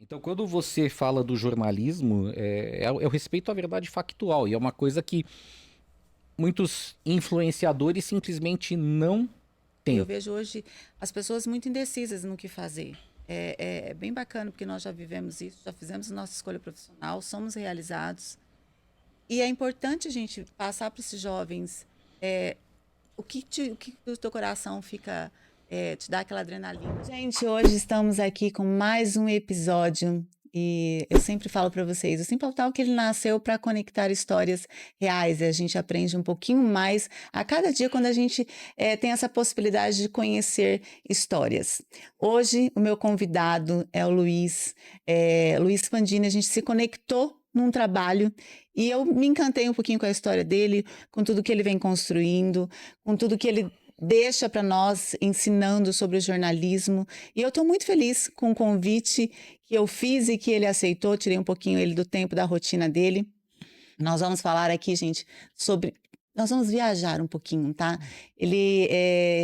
Então, quando você fala do jornalismo, é o respeito à verdade factual, e é uma coisa que muitos influenciadores simplesmente não E eu têm. vejo hoje as pessoas muito indecisas no que fazer. É bem bacana, porque nós já vivemos isso, já fizemos nossa escolha profissional, somos realizados. E é importante a gente passar para esses jovens o que o teu coração fica, te dá aquela adrenalina. Gente, hoje estamos aqui com mais um episódio. E eu sempre falo para vocês, o Simple Talk ele nasceu para conectar histórias reais e a gente aprende um pouquinho mais a cada dia quando a gente tem essa possibilidade de conhecer histórias. Hoje o meu convidado é o Luiz, Luiz Fandini, a gente se conectou num trabalho e eu me encantei um pouquinho com a história dele, com tudo que ele vem construindo, com tudo que ele deixa para nós ensinando sobre o jornalismo. E eu estou muito feliz com o convite que eu fiz e que ele aceitou. Tirei um pouquinho ele do tempo da rotina dele. Nós vamos falar aqui, gente, sobre. Nós vamos viajar um pouquinho, tá? Ele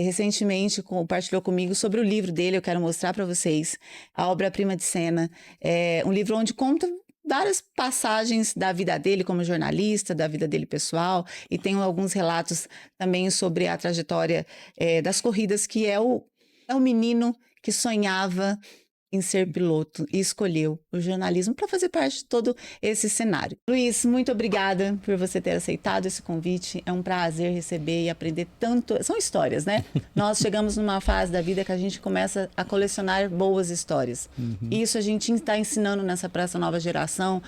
recentemente compartilhou comigo sobre o livro dele. Eu quero mostrar para vocês a obra-prima de cena. É um livro onde conta várias passagens da vida dele como jornalista, da vida dele pessoal, e tem alguns relatos também sobre a trajetória das corridas, que é o menino que sonhava em ser piloto e escolheu o jornalismo para fazer parte de todo esse cenário. Luiz, muito obrigada por você ter aceitado esse convite. É um prazer receber e aprender tanto. São histórias, né? Nós chegamos numa fase da vida que a gente começa a colecionar boas histórias. Isso a gente está ensinando para essa nova geração,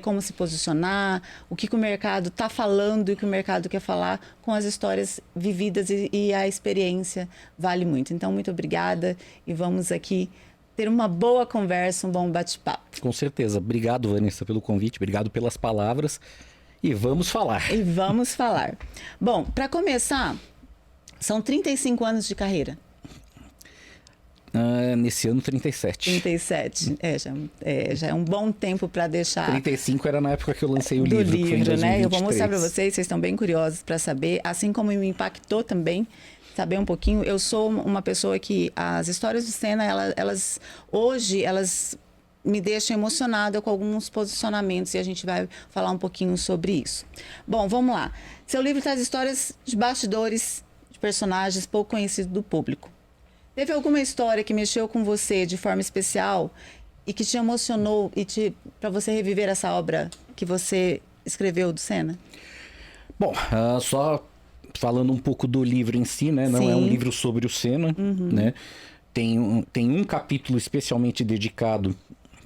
como se posicionar, o que o mercado está falando e o que o mercado quer falar com as histórias vividas e a experiência vale muito. Então, muito obrigada e vamos aqui ter uma boa conversa, um bom bate-papo. Com certeza. Obrigado, Vanessa, pelo convite, obrigado pelas palavras. E vamos falar. E vamos falar. Bom, para começar, são 35 anos de carreira. Nesse ano, 37. 37. Já é um bom tempo para deixar 35 era na época que eu lancei o do livro, que foi em livro, né? Eu vou 2023. mostrar para vocês estão bem curiosos para saber, assim como me impactou também saber um pouquinho. Eu sou uma pessoa que as histórias de cena, hoje elas me deixam emocionada com alguns posicionamentos e a gente vai falar um pouquinho sobre isso. Bom, vamos lá. Seu livro traz histórias de bastidores, de personagens pouco conhecidos do público. Teve alguma história que mexeu com você de forma especial e que te emocionou e para você reviver essa obra que você escreveu do Senna? Bom, só falando um pouco do livro em si, né? Não é um Sim. livro sobre o Senna, né? Tem um capítulo especialmente dedicado,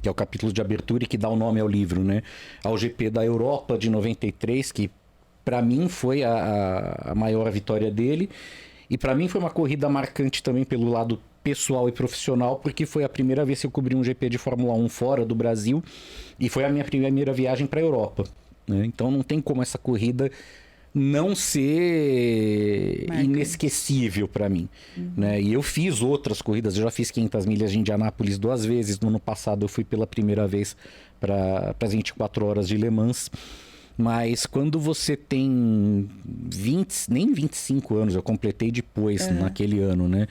que é o capítulo de abertura e que dá o nome ao livro, né? Ao GP da Europa de 93, que para mim foi a maior vitória dele. E para mim foi uma corrida marcante também pelo lado pessoal e profissional, porque foi a primeira vez que eu cobri um GP de Fórmula 1 fora do Brasil e foi a minha primeira viagem para a Europa, né? Então não tem como essa corrida não ser inesquecível para mim, né? E eu fiz outras corridas, eu já fiz 500 milhas de Indianápolis 2 vezes. No ano passado eu fui pela primeira vez para as 24 horas de Le Mans. Mas quando você tem 20, nem 25 anos, eu completei depois, naquele ano, né?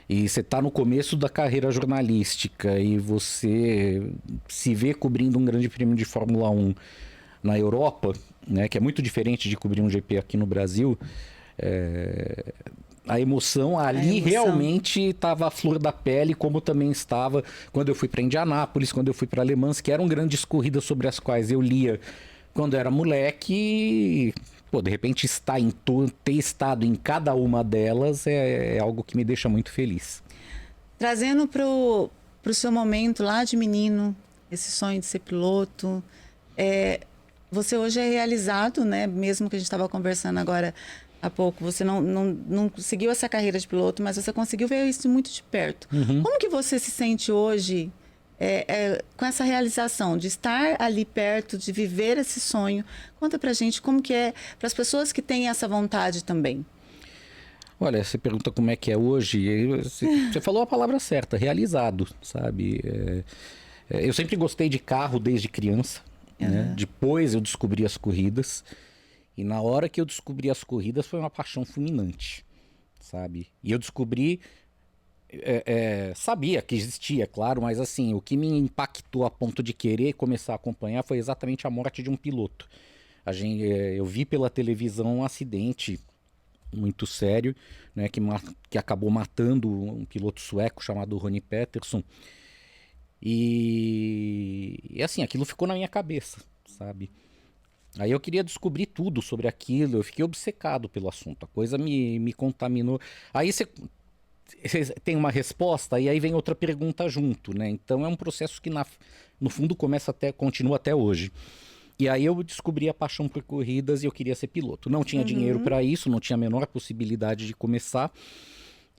E você tá no começo da carreira jornalística e você se vê cobrindo um grande prêmio de Fórmula 1 na Europa, né? Que é muito diferente de cobrir um GP aqui no Brasil. A emoção ali realmente estava à flor da pele, como também estava quando eu fui para Indianápolis, quando eu fui para Le Mans, que eram grandes corridas sobre as quais eu lia quando era moleque. Pô, de repente ter estado em cada uma delas é algo que me deixa muito feliz. Trazendo pro seu momento lá de menino, esse sonho de ser piloto, você hoje é realizado, né? Mesmo que a gente estava conversando agora há pouco, você não seguiu essa carreira de piloto, mas você conseguiu ver isso muito de perto. Como que você se sente hoje com essa realização de estar ali perto, de viver esse sonho? Conta pra gente como que é para as pessoas que têm essa vontade também. Olha, você pergunta como é que é hoje, você falou a palavra certa, realizado, sabe? Eu sempre gostei de carro desde criança, né? Depois eu descobri as corridas, e na hora que eu descobri as corridas foi uma paixão fulminante, sabe? E eu descobri sabia que existia, claro, mas assim, o que me impactou a ponto de querer começar a acompanhar foi exatamente a morte de um piloto. Eu vi pela televisão um acidente muito sério, né, que acabou matando um piloto sueco chamado Ronnie Peterson. E assim, aquilo ficou na minha cabeça, sabe? Aí eu queria descobrir tudo sobre aquilo, eu fiquei obcecado pelo assunto, a coisa me contaminou. Aí você tem uma resposta e aí vem outra pergunta junto, né? Então é um processo que no fundo continua até hoje. E aí eu descobri a paixão por corridas e eu queria ser piloto. Não tinha dinheiro para isso, não tinha a menor possibilidade de começar.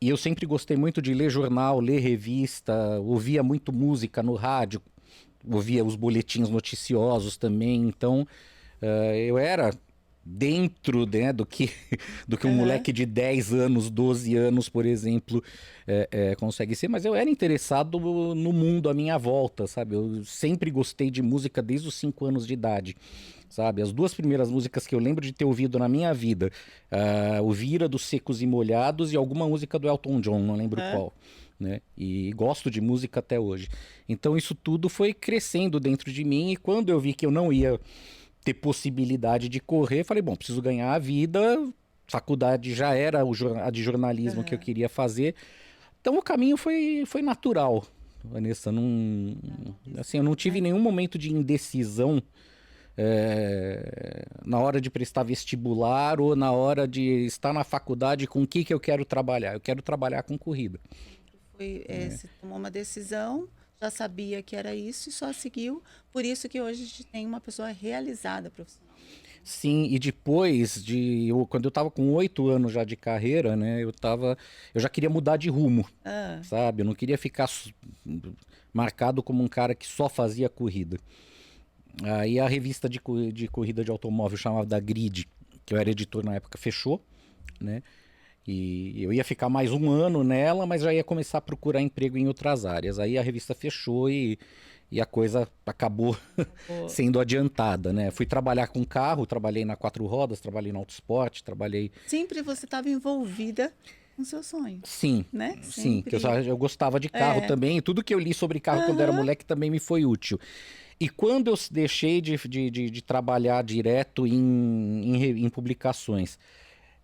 E eu sempre gostei muito de ler jornal, ler revista, ouvia muito música no rádio, ouvia os boletins noticiosos também. Então eu era dentro, né, do que um moleque de 10 anos, 12 anos, por exemplo, consegue ser. Mas eu era interessado no mundo à minha volta, sabe? Eu sempre gostei de música desde os 5 anos de idade, sabe? As 2 primeiras músicas que eu lembro de ter ouvido na minha vida, o Vira dos Secos e Molhados e alguma música do Elton John, não lembro qual. Né? E gosto de música até hoje. Então isso tudo foi crescendo dentro de mim, e quando eu vi que eu não ia ter possibilidade de correr, falei, bom, preciso ganhar a vida, faculdade já era a de jornalismo que eu queria fazer, então o caminho foi natural, Vanessa. Não, assim, eu não tive nenhum momento de indecisão na hora de prestar vestibular ou na hora de estar na faculdade com o que eu quero trabalhar. Eu quero trabalhar com corrida. Você tomou uma decisão, já sabia que era isso e só seguiu. Por isso que hoje a gente tem uma pessoa realizada profissionalmente. Sim, e depois quando eu estava com 8 anos já de carreira, né, eu já queria mudar de rumo, sabe? Eu não queria ficar marcado como um cara que só fazia corrida. Aí a revista de corrida de automóvel chamada Grid, que eu era editor na época, fechou, né? E eu ia ficar mais 1 ano nela, mas já ia começar a procurar emprego em outras áreas. Aí a revista fechou e a coisa acabou sendo adiantada, né? Fui trabalhar com carro, trabalhei na 4 rodas, trabalhei no autoesporte, trabalhei... Sempre você estava envolvida com seu sonho. Sim, né? sim, que eu gostava de carro também, e tudo que eu li sobre carro quando era moleque também me foi útil. E quando eu deixei de trabalhar direto em publicações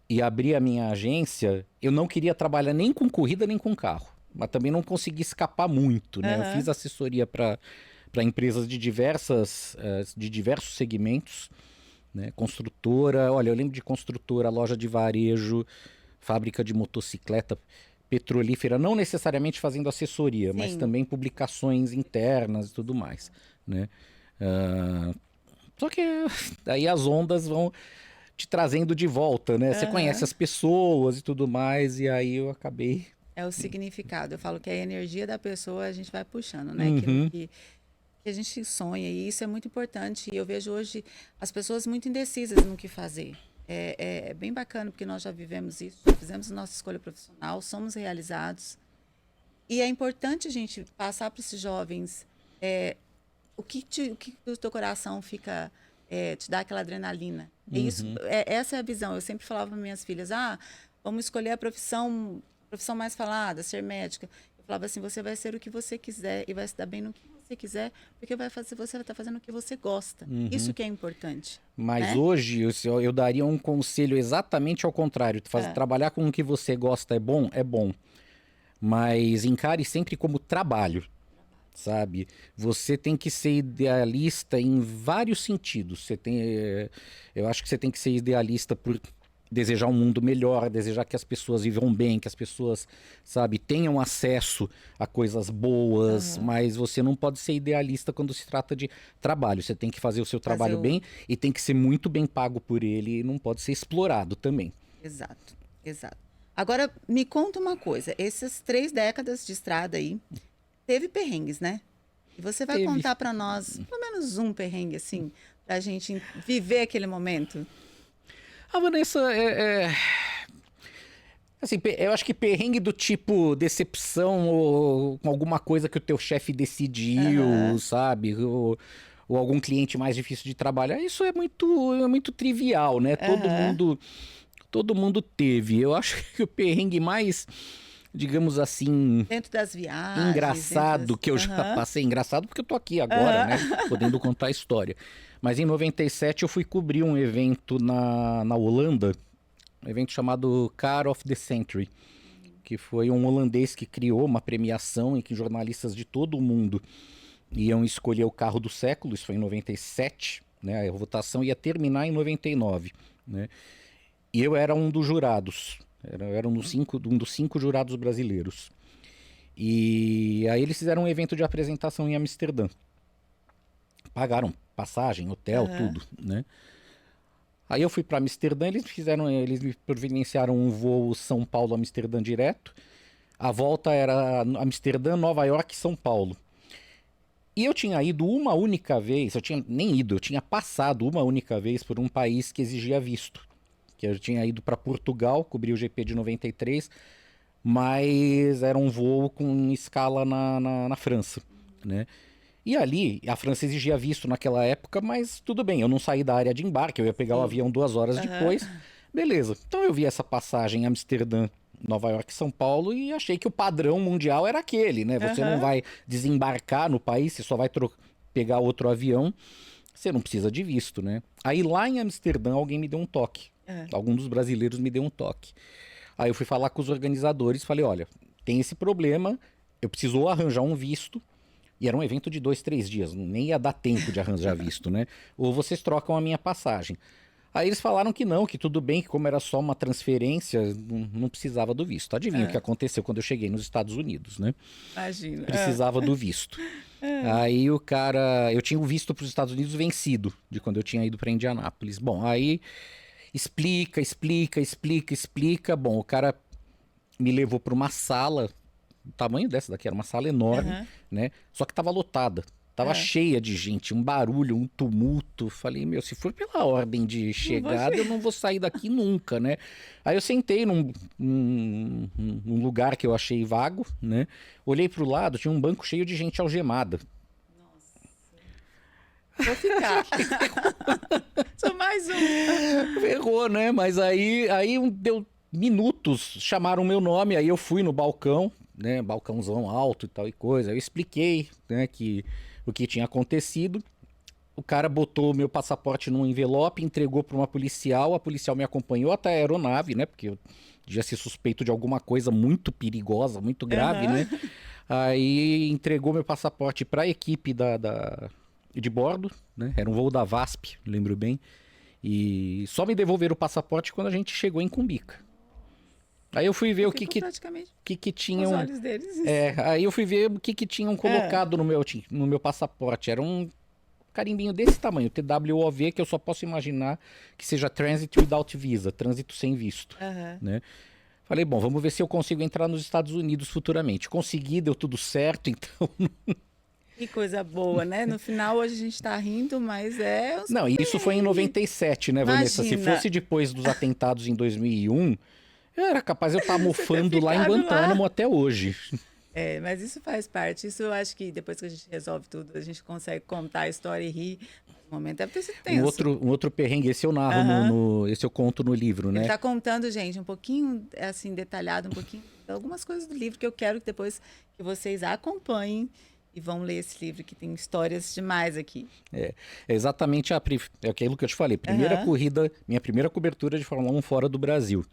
e abri a minha agência, eu não queria trabalhar nem com corrida nem com carro, mas também não consegui escapar muito, né? Eu fiz assessoria para empresas de diversos segmentos, né? Construtora, olha, eu lembro de construtora, loja de varejo, fábrica de motocicleta, petrolífera, não necessariamente fazendo assessoria, mas também publicações internas e tudo mais, né? Só que aí as ondas vão te trazendo de volta, né? Você conhece as pessoas e tudo mais, e aí eu acabei... É o significado. Eu falo que a energia da pessoa a gente vai puxando, né? Aquilo que a gente sonha, e isso é muito importante. E eu vejo hoje as pessoas muito indecisas no que fazer. É bem bacana, porque nós já vivemos isso, já fizemos nossa escolha profissional, somos realizados. E é importante a gente passar para esses jovens o que o teu coração fica... te dá aquela adrenalina. Essa é a visão. Eu sempre falava para minhas filhas, vamos escolher a profissão mais falada, ser médica. Eu falava assim, você vai ser o que você quiser e vai se dar bem no que você quiser, porque você vai estar fazendo o que você gosta. Isso que é importante. Mas né? hoje eu daria um conselho exatamente ao contrário. Trabalhar com o que você gosta é bom, mas encare sempre como trabalho. Sabe? Você tem que ser idealista em vários sentidos. Eu acho que você tem que ser idealista por desejar um mundo melhor, desejar que as pessoas vivam bem, que as pessoas, sabe, tenham acesso a coisas boas, mas você não pode ser idealista quando se trata de trabalho. Você tem que fazer o seu trabalho bem e tem que ser muito bem pago por ele e não pode ser explorado também. Exato. Agora, me conta uma coisa. Essas 3 décadas de estrada aí, teve perrengues, né? E você vai contar para nós, pelo menos um perrengue, assim, pra gente viver aquele momento? Vanessa, assim, eu acho que perrengue do tipo decepção ou com alguma coisa que o teu chefe decidiu, sabe? Ou algum cliente mais difícil de trabalhar, isso é muito trivial, né? Todo mundo teve. Eu acho que o perrengue mais digamos assim, Dentro das viagens. engraçado que eu já passei. Engraçado porque eu tô aqui agora, né? Podendo contar a história. Mas em 97 eu fui cobrir um evento na Holanda, um evento chamado Car of the Century, que foi um holandês que criou uma premiação em que jornalistas de todo o mundo iam escolher o carro do século. Isso foi em 97, né? A votação ia terminar em 99, né? E eu era um dos jurados. Era um dos cinco jurados brasileiros. E aí eles fizeram um evento de apresentação em Amsterdã. Pagaram passagem, hotel, tudo, né? Aí eu fui para Amsterdã, eles me providenciaram um voo São Paulo-Amsterdã direto. A volta era Amsterdã, Nova York e São Paulo. E eu tinha ido uma única vez, eu tinha passado uma única vez por um país que exigia visto. Que eu tinha ido para Portugal, cobri o GP de 93, mas era um voo com escala na França, né? E ali, a França exigia visto naquela época, mas tudo bem, eu não saí da área de embarque, eu ia pegar o avião 2 horas depois. Beleza, então eu vi essa passagem em Amsterdã, Nova York e São Paulo e achei que o padrão mundial era aquele, né? Você não vai desembarcar no país, você só vai pegar outro avião, você não precisa de visto, né? Aí lá em Amsterdã alguém me deu um toque, algum dos brasileiros me deu um toque. Aí eu fui falar com os organizadores, falei, olha, tem esse problema, eu preciso arranjar um visto. E era um evento de 2, 3 dias, nem ia dar tempo de arranjar visto, né? Ou vocês trocam a minha passagem. Aí eles falaram que não, que tudo bem, que como era só uma transferência, não precisava do visto. Adivinha o que aconteceu quando eu cheguei nos Estados Unidos, né? Imagina. Precisava do visto. Aí o cara... Eu tinha o visto para os Estados Unidos vencido, de quando eu tinha ido para Indianápolis. Bom, aí explica. Bom, o cara me levou para uma sala... O tamanho dessa daqui era uma sala enorme, né? Só que tava lotada. Tava cheia de gente, um barulho, um tumulto. Falei, meu, se for pela ordem de chegada, eu não vou sair daqui nunca, né? Aí eu sentei num lugar que eu achei vago, né? Olhei pro lado, tinha um banco cheio de gente algemada. Nossa. Vou ficar. Só mais um. Ferrou, né? Mas aí deu minutos, chamaram o meu nome, aí eu fui no balcão, né, balcãozão alto e tal e coisa. Eu expliquei, né, o que tinha acontecido. O cara botou o meu passaporte num envelope, entregou para uma policial. A policial me acompanhou até a aeronave, né, porque eu devia ser suspeito de alguma coisa muito perigosa, muito grave, né. Aí entregou meu passaporte para a equipe de bordo, né, era um voo da VASP, lembro bem. E só me devolveram o passaporte quando a gente chegou em Cumbica. Aí eu fui ver o que tinham. Os olhos deles. Aí eu fui ver o que tinham colocado no meu passaporte. Era um carimbinho desse tamanho, TWOV, que eu só posso imaginar que seja Transit Without Visa, trânsito sem visto, né? Falei, bom, vamos ver se eu consigo entrar nos Estados Unidos futuramente. Consegui, deu tudo certo, então... Que coisa boa, né? No final, hoje a gente tá rindo, mas é... Não, e isso foi em 97, né, Vanessa? Se fosse depois dos atentados em 2001... Era capaz de eu estar mofando lá em Guantánamo até hoje. Mas isso faz parte. Isso eu acho que depois que a gente resolve tudo, a gente consegue contar a história e rir. No momento deve ter sido tenso. Um outro perrengue, esse eu narro, esse eu conto no livro, né? Ele tá contando, gente, um pouquinho, assim, detalhado, um pouquinho, algumas coisas do livro que eu quero que depois que vocês acompanhem e vão ler esse livro, que tem histórias demais aqui. É exatamente aquilo que eu te falei. Minha primeira cobertura de Fórmula 1 fora do Brasil.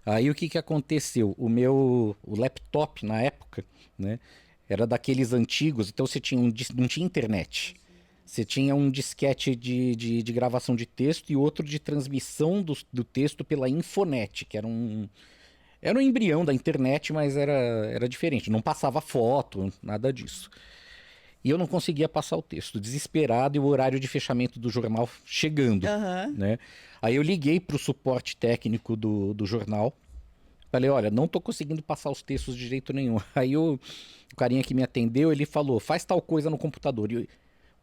Aí o que aconteceu? O laptop na época, né, era daqueles antigos, então você não tinha internet. Você tinha um disquete de gravação de texto e outro de transmissão do texto pela Infonet, que era um embrião da internet, mas era diferente. Não passava foto, nada disso. E eu não conseguia passar o texto, desesperado, e o horário de fechamento do jornal chegando, né? Aí eu liguei para o suporte técnico do jornal, falei, olha, não estou conseguindo passar os textos de jeito nenhum. Aí o carinha que me atendeu, ele falou, faz tal coisa no computador. E o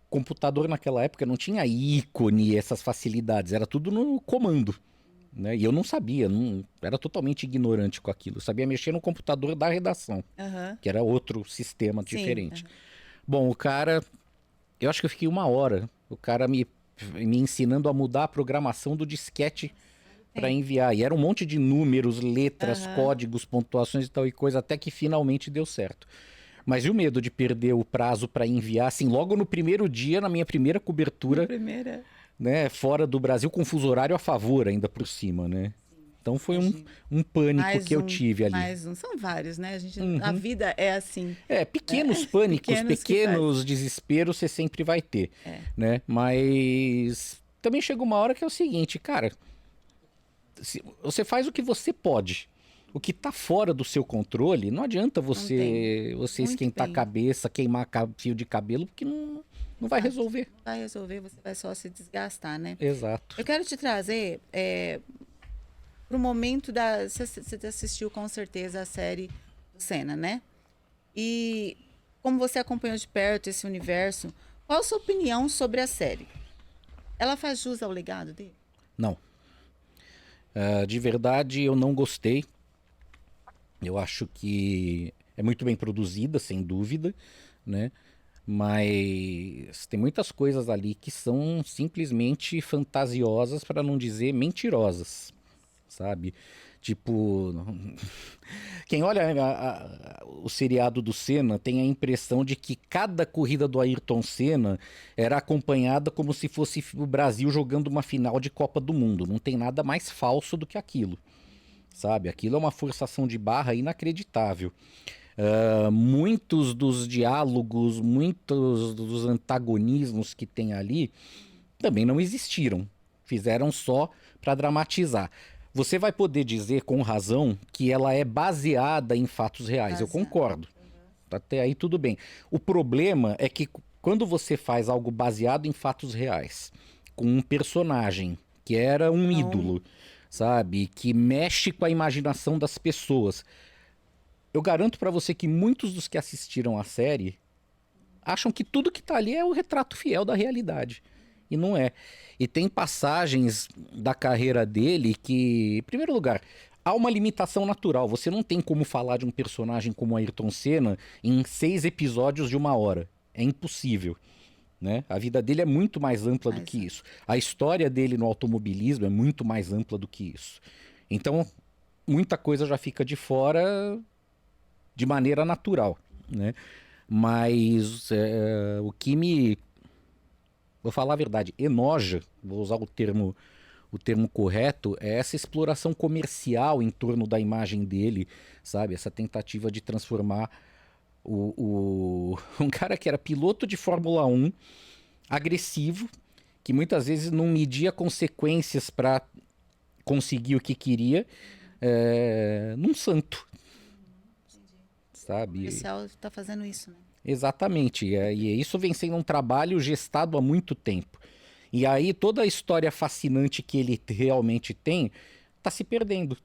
computador naquela época não tinha ícone, essas facilidades, era tudo no comando, né? E eu não sabia, era totalmente ignorante com aquilo. Eu sabia mexer no computador da redação, que era outro sistema diferente. Bom, o cara, eu acho que eu fiquei 1 hora, o cara me ensinando a mudar a programação do disquete para enviar. E era um monte de números, letras, Aham. códigos, pontuações e tal e coisa, até que finalmente deu certo. Mas e o medo de perder o prazo para enviar, assim, logo no primeiro dia, na minha primeira Na cobertura, primeira. né, fora do Brasil, com fuso horário a favor ainda por cima, né? Sim, Então foi imagino. um pânico que Mais eu um, tive ali. mais um. São vários, né? A Uhum. vida é assim, É, né? pequenos pânicos, Pequenos que faz. pequenos desesperos você sempre vai ter, É, né? Mas também chega uma hora que é o seguinte, cara, você faz o que você pode. O que tá fora do seu controle, não adianta não tem. você Muito esquentar a bem. cabeça, queimar fio de cabelo, porque não vai Exato. resolver. Não vai resolver, você vai só se desgastar, né? Exato. Eu quero te trazer para o momento da. Você assistiu com certeza a série do Senna, né? E como você acompanhou de perto esse universo, qual a sua opinião sobre a série? Ela faz jus ao legado dele? Não. De verdade, eu não gostei. Eu acho que é muito bem produzida, sem dúvida, né? Mas tem muitas coisas ali que são simplesmente fantasiosas, para não dizer mentirosas, sabe? Tipo, quem olha o seriado do Senna tem a impressão de que cada corrida do Ayrton Senna era acompanhada como se fosse o Brasil jogando uma final de Copa do Mundo. Não tem nada mais falso do que aquilo, sabe? Aquilo é uma forçação de barra inacreditável. Muitos dos diálogos, muitos dos antagonismos que tem ali também não existiram. Fizeram só para dramatizar. Você vai poder dizer com razão que ela é baseada em fatos reais. Eu Baseado. concordo. Até aí tudo bem. O problema é que quando você faz algo baseado em fatos reais, com um personagem que era um Então, ídolo, sabe, que mexe com a imaginação das pessoas, eu garanto pra você que muitos dos que assistiram a série acham que tudo que tá ali é o retrato fiel da realidade. E não é. E tem passagens da carreira dele que, em primeiro lugar, há uma limitação natural. Você não tem como falar de um personagem como Ayrton Senna em 6 episódios de 1 hora. É impossível, né? A vida dele é muito mais ampla do mas que isso. A história dele no automobilismo é muito mais ampla do que isso. Então, muita coisa já fica de fora de maneira natural, né? Mas o que me, vou falar a verdade, enoja, vou usar o termo correto, é essa exploração comercial em torno da imagem dele, sabe? Essa tentativa de transformar um cara que era piloto de Fórmula 1, agressivo, que muitas vezes não media consequências para conseguir o que queria, num santo, o sabe? policial está fazendo isso, né? Exatamente, e isso vem sendo um trabalho gestado há muito tempo. E aí toda a história fascinante que ele realmente tem está se perdendo.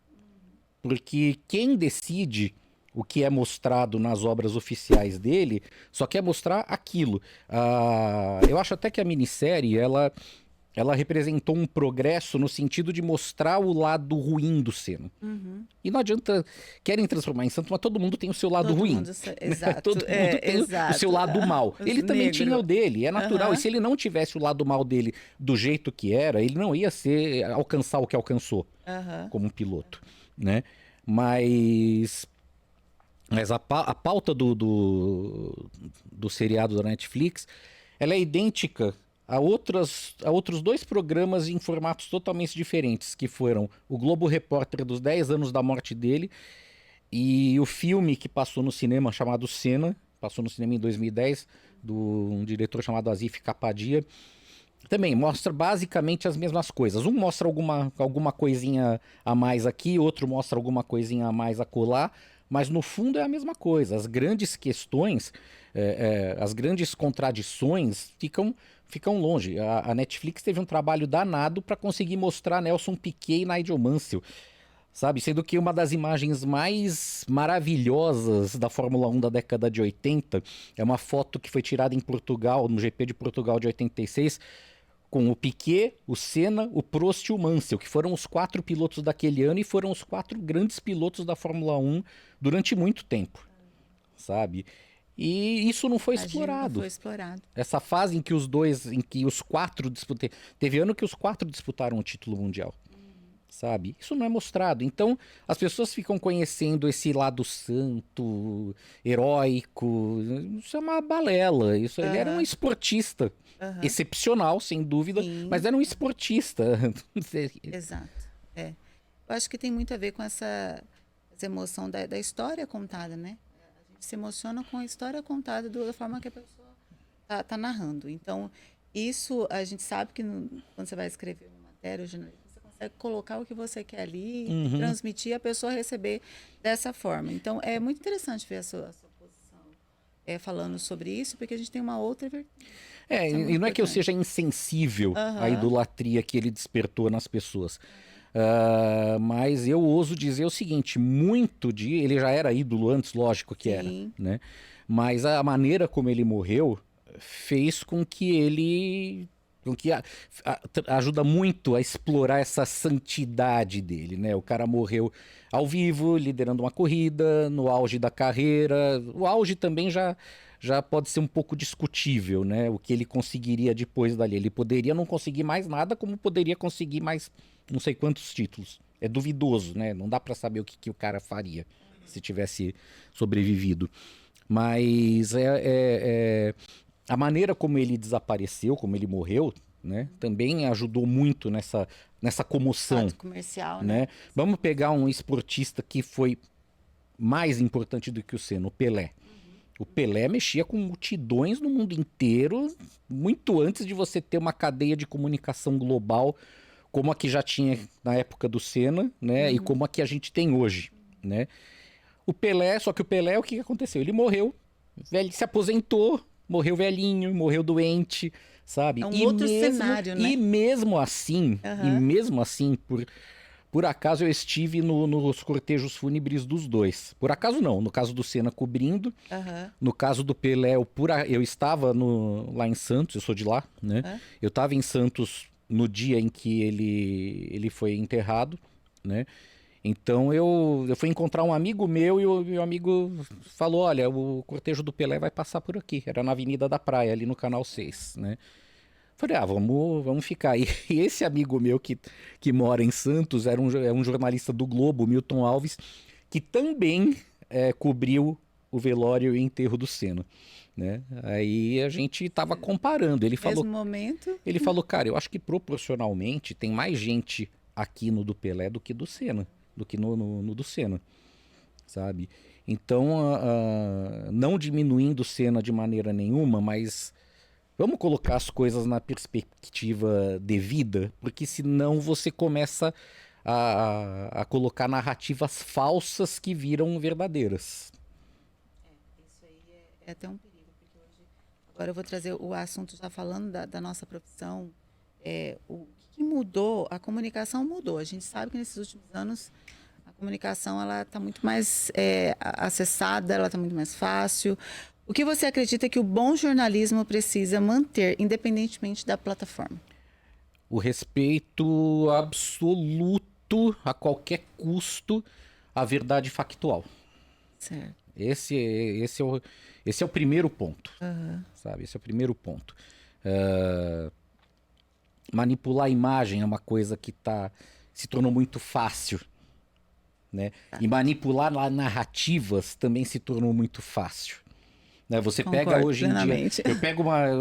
Porque quem decide o que é mostrado nas obras oficiais dele só quer mostrar aquilo. Eu acho até que a minissérie, ela representou um progresso no sentido de mostrar o lado ruim do Senna. Uhum. E não adianta, querem transformar em santo, mas todo mundo tem o seu lado Todo ruim. mundo, exato, Todo mundo tem o seu exato. lado mal. Os Ele também tinha o negro. dele, é natural. E Aham. se ele não tivesse o lado mal dele do jeito que era, ele não ia alcançar o que alcançou Aham. como um piloto, né? Mas, mas a pauta do seriado da Netflix, ela é idêntica a outros 2 programas em formatos totalmente diferentes, que foram o Globo Repórter dos 10 anos da morte dele e o filme que passou no cinema chamado Senna, passou no cinema em 2010, de um diretor chamado Asif Kapadia. Também mostra basicamente as mesmas coisas. Um mostra alguma coisinha a mais aqui, outro mostra alguma coisinha a mais acolá, mas no fundo é a mesma coisa. As grandes questões, as grandes contradições ficam longe. A Netflix teve um trabalho danado para conseguir mostrar Nelson Piquet e Nigel Mansell, sabe? Sendo que uma das imagens mais maravilhosas da Fórmula 1 da década de 80 é uma foto que foi tirada em Portugal, no GP de Portugal de 86, com o Piquet, o Senna, o Prost e o Mansell, que foram os 4 pilotos daquele ano e foram os 4 grandes pilotos da Fórmula 1 durante muito tempo, sabe? E isso não foi Imagino, não explorado. foi explorado. Essa fase em que os 4 disputaram. Teve ano que os 4 disputaram o título mundial. sabe? Isso não é mostrado. Então, as pessoas ficam conhecendo esse lado santo, heróico. Isso é uma balela. Ele era um esportista excepcional, sem dúvida, mas era um esportista. Exato. É. Eu acho que tem muito a ver com essa emoção da história contada, né? A gente se emociona com a história contada da forma que a pessoa tá narrando. Então, isso a gente sabe que quando você vai escrever uma matéria, o jornalista, você consegue colocar o que você quer ali, transmitir, a pessoa receber dessa forma. Então, é muito interessante ver a sua posição falando sobre isso, porque a gente tem uma outra vertente. E não é que eu seja insensível à idolatria que ele despertou nas pessoas. Mas eu ouso dizer o seguinte, ele já era ídolo antes, lógico que era, né? Mas a maneira como ele morreu fez com que ele... ajuda muito a explorar essa santidade dele, né? O cara morreu ao vivo, liderando uma corrida, no auge da carreira. O auge também já pode ser um pouco discutível, né? O que ele conseguiria depois dali. Ele poderia não conseguir mais nada, como poderia conseguir mais não sei quantos títulos. É duvidoso, né? Não dá para saber o que o cara faria se tivesse sobrevivido. Mas a maneira como ele desapareceu, como ele morreu, né? Também ajudou muito nessa comoção. Fato comercial, né? Vamos pegar um esportista que foi mais importante do que o Senna, o Pelé. O Pelé mexia com multidões no mundo inteiro, muito antes de você ter uma cadeia de comunicação global como a que já tinha na época do Senna, né? E como a que a gente tem hoje, né? Só que o Pelé, o que aconteceu? Ele morreu, se aposentou, morreu velhinho, morreu doente, sabe? É um outro cenário, né? E mesmo assim, por acaso eu estive nos cortejos fúnebres dos dois. Por acaso não, no caso do Senna cobrindo, no caso do Pelé, eu estava lá em Santos, eu sou de lá, né? Eu estava em Santos no dia em que ele foi enterrado, né? Então eu fui encontrar um amigo meu e o meu amigo falou, olha, o cortejo do Pelé vai passar por aqui. Era na Avenida da Praia, ali no Canal 6, né? Falei, vamos ficar aí. E esse amigo meu que mora em Santos é um jornalista do Globo, Milton Alves, que também cobriu o velório e enterro do Senna, né? Aí a gente tava comparando. Ele falou, cara, eu acho que proporcionalmente tem mais gente aqui no do Pelé do que do Senna, do que no do Senna, sabe? Então, não diminuindo o Senna de maneira nenhuma, mas vamos colocar as coisas na perspectiva devida, porque senão você começa a colocar narrativas falsas que viram verdadeiras. Isso aí é até um perigo, porque hoje... Agora eu vou trazer o assunto, já falando da nossa profissão. O que mudou? A comunicação mudou. A gente sabe que nesses últimos anos a comunicação está muito mais acessada, ela está muito mais fácil. O que você acredita que o bom jornalismo precisa manter, independentemente da plataforma? O respeito absoluto, a qualquer custo, à verdade factual. Certo. Esse é o primeiro ponto, sabe? Esse é o primeiro ponto. Manipular a imagem é uma coisa que se tornou muito fácil, né? E manipular narrativas também se tornou muito fácil. Né? Você pega hoje em dia,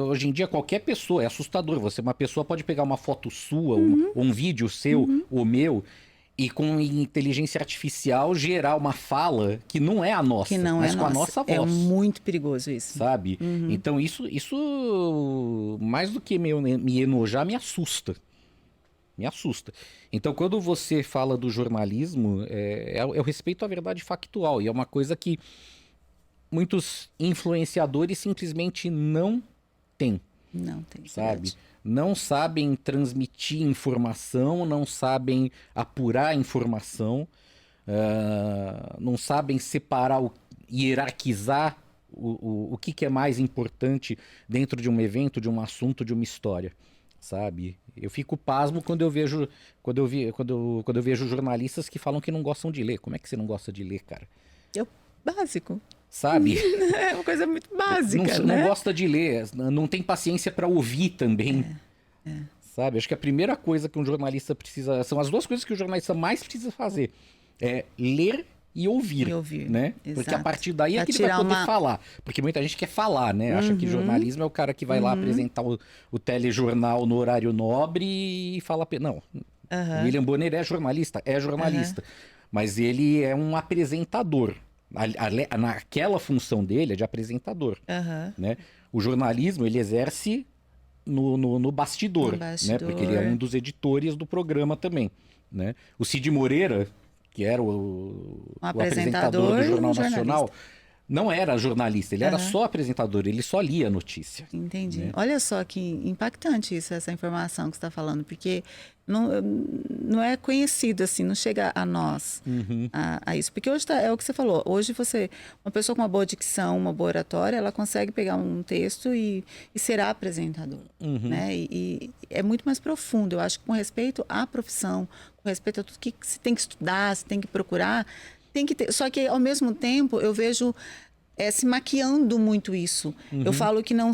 hoje em dia qualquer pessoa, é assustador, uma pessoa pode pegar uma foto sua, um vídeo seu, ou meu, e com inteligência artificial gerar uma fala que não é a nossa, mas com a nossa voz. É muito perigoso isso. Sabe? Então isso mais do que me enojar, me assusta. Me assusta. Então quando você fala do jornalismo, é o respeito à verdade factual, e é uma coisa que muitos influenciadores simplesmente não têm. Não tem, sabe? Verdade. Não sabem transmitir informação, não sabem apurar informação, não sabem separar, hierarquizar o que é mais importante dentro de um evento, de um assunto, de uma história, sabe? Eu fico pasmo quando eu vejo jornalistas que falam que não gostam de ler. Como é que você não gosta de ler, cara? É o básico. Sabe? É uma coisa muito básica, não gosta de ler, não tem paciência para ouvir também. sabe? Acho que a primeira coisa que um jornalista precisa... São as duas coisas que o jornalista mais precisa fazer. É ler e ouvir, né? Exato. Porque a partir daí é que ele vai tirar poder falar. Porque muita gente quer falar, né? Acha que jornalismo é o cara que vai lá apresentar o telejornal no horário nobre e fala... Não, o William Bonner é jornalista, mas ele é um apresentador. Naquela função dele é de apresentador, né? O jornalismo ele exerce no bastidor, né? Porque ele é um dos editores do programa também, né? O Cid Moreira, que era o apresentador do Jornal Nacional, não era jornalista, ele era só apresentador, ele só lia a notícia. Entendi. Né? Olha só que impactante isso, essa informação que você está falando, porque não é conhecido assim, não chega a nós a isso. Porque hoje é o que você falou, hoje uma pessoa com uma boa dicção, uma boa oratória, ela consegue pegar um texto e será apresentador. Né? E é muito mais profundo, eu acho que com respeito à profissão, com respeito a tudo que se tem que estudar, se tem que procurar, tem que ter. Só que, ao mesmo tempo, eu vejo se maquiando muito isso. Eu falo que não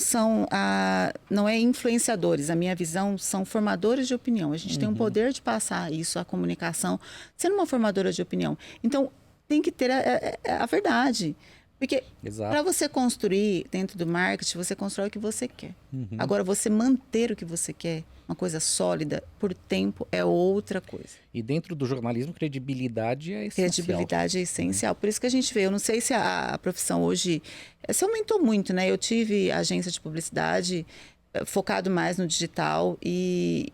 é influenciadores. A minha visão são formadores de opinião. A gente tem um poder de passar isso, a comunicação, sendo uma formadora de opinião. Então, tem que ter a verdade. Porque para você construir dentro do marketing, você constrói o que você quer. Agora, você manter o que você quer, uma coisa sólida, por tempo, é outra coisa. E dentro do jornalismo, credibilidade é essencial. Credibilidade é essencial. Por isso que a gente vê, eu não sei se a profissão hoje se aumentou muito, né? Eu tive agência de publicidade focado mais no digital e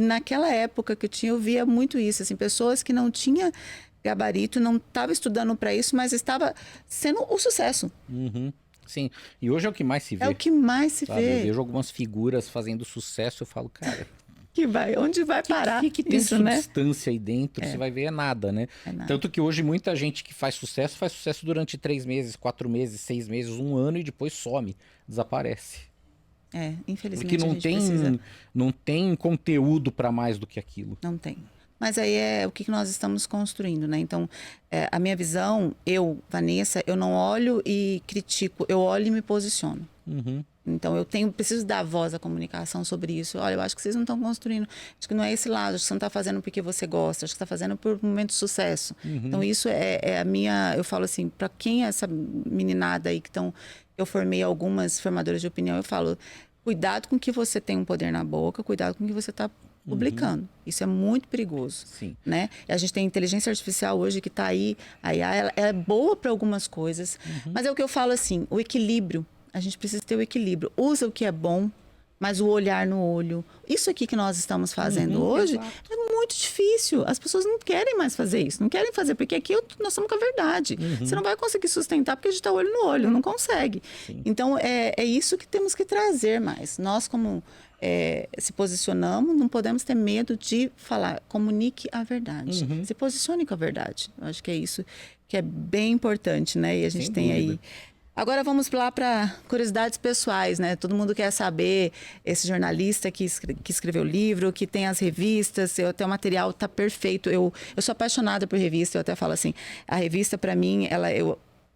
naquela época que eu via muito isso, assim, pessoas que não tinham gabarito, não estava estudando para isso, mas estava sendo o sucesso. Sim, e hoje é o que mais se vê. É o que mais se vê. Eu vejo algumas figuras fazendo sucesso, eu falo, cara... Onde vai parar que tem isso, substância aí dentro? Você vai ver, é nada, né? nada. Tanto que hoje muita gente que faz sucesso durante 3 meses, 4 meses, 6 meses, 1 ano e depois some, desaparece. Infelizmente Porque não tem conteúdo para mais do que aquilo. Não tem. Mas aí é o que nós estamos construindo, né? Então, a minha visão, Vanessa, eu não olho e critico, eu olho e me posiciono. Então, preciso dar voz à comunicação sobre isso. Olha, eu acho que vocês não estão construindo. Acho que não é esse lado. Acho que você não está fazendo porque você gosta. Acho que você está fazendo por um momento de sucesso. Então, isso é a minha... Eu falo assim, para quem é essa meninada aí eu formei algumas formadoras de opinião, eu falo, cuidado com que você tem um poder na boca, cuidado com que você está publicando. Isso é muito perigoso. Sim. Né? A gente tem inteligência artificial hoje que está aí. A IA ela é boa para algumas coisas. Mas é o que eu falo assim, o equilíbrio. A gente precisa ter o equilíbrio. Usa o que é bom, mas o olhar no olho. Isso aqui que nós estamos fazendo hoje é muito difícil. As pessoas não querem mais fazer isso. Não querem fazer, porque aqui nós estamos com a verdade. Você não vai conseguir sustentar porque a gente está olho no olho. Não consegue. Sim. Então, é isso que temos que trazer mais. Nós, como... se posicionamos, não podemos ter medo de falar, comunique a verdade, se posicione com a verdade. Eu acho que é isso que é bem importante, né? E a gente Sem tem dúvida. aí. Agora vamos lá para curiosidades pessoais, né? Todo mundo quer saber, esse jornalista que escreveu o livro, que tem as revistas, até o material tá perfeito. Eu sou apaixonada por revista, eu até falo assim, a revista para mim,